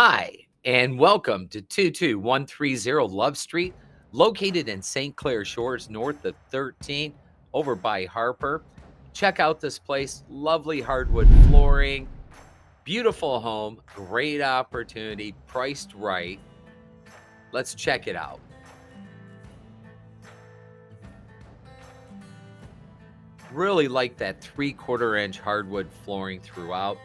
Hi, and welcome to 22130 Love Street, located in St. Clair Shores, north of 13th, over by Harper. Check out this place. Lovely hardwood flooring, beautiful home, great opportunity, priced right. Let's check it out. Really like that 3/4 inch hardwood flooring throughout.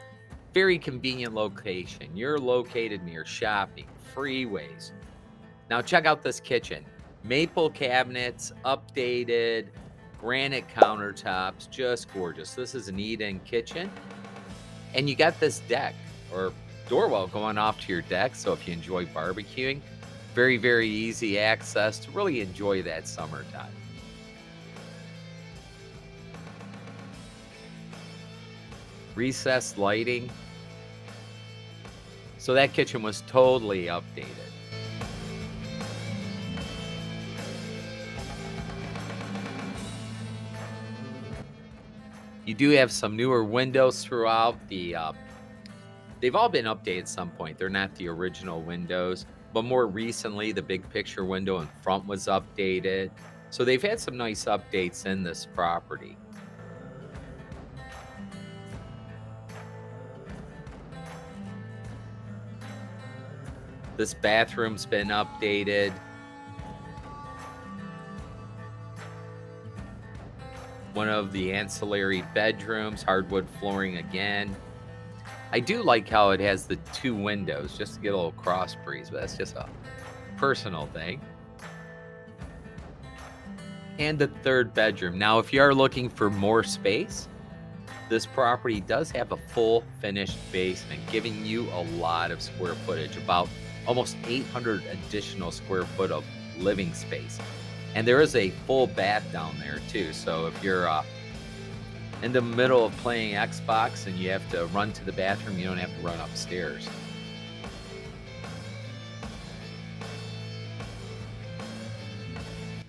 Very convenient location. You're located near shopping, freeways. Now check out this kitchen. Maple cabinets, updated, granite countertops, just gorgeous. This is an eat-in kitchen. And you got this deck or doorwell going off to your deck. So if you enjoy barbecuing, very, very easy access to really enjoy that summertime. Recessed lighting. So that kitchen was totally updated. You do have some newer windows throughout they've all been updated at some point. They're not the original windows, but more recently the big picture window in front was updated. So they've had some nice updates in this property. This bathroom's been updated. One of the ancillary bedrooms, hardwood flooring again. I do like how it has the two windows just to get a little cross breeze, but that's just a personal thing. And the third bedroom. Now, if you are looking for more space, this property does have a full finished basement, giving you a lot of square footage, about almost 800 additional square foot of living space. And there is a full bath down there too. So if you're in the middle of playing Xbox and you have to run to the bathroom, you don't have to run upstairs.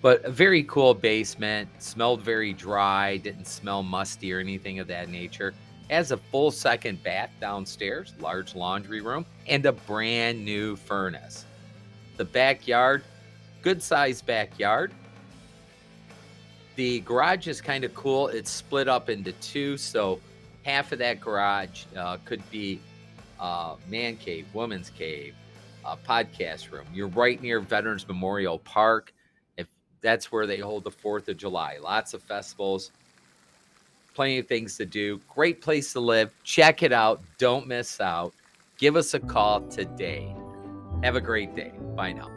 But a very cool basement, smelled very dry, didn't smell musty or anything of that nature. Has a full second bath downstairs, large laundry room, and a brand new furnace. The backyard, good sized backyard. The garage is kind of cool. It's split up into two, so half of that garage could be man cave, woman's cave, podcast room. You're right near Veterans Memorial Park. If that's where they hold the 4th of July, lots of festivals, plenty of things to do. Great place to live. Check it out. Don't miss out. Give us a call today. Have a great day. Bye now.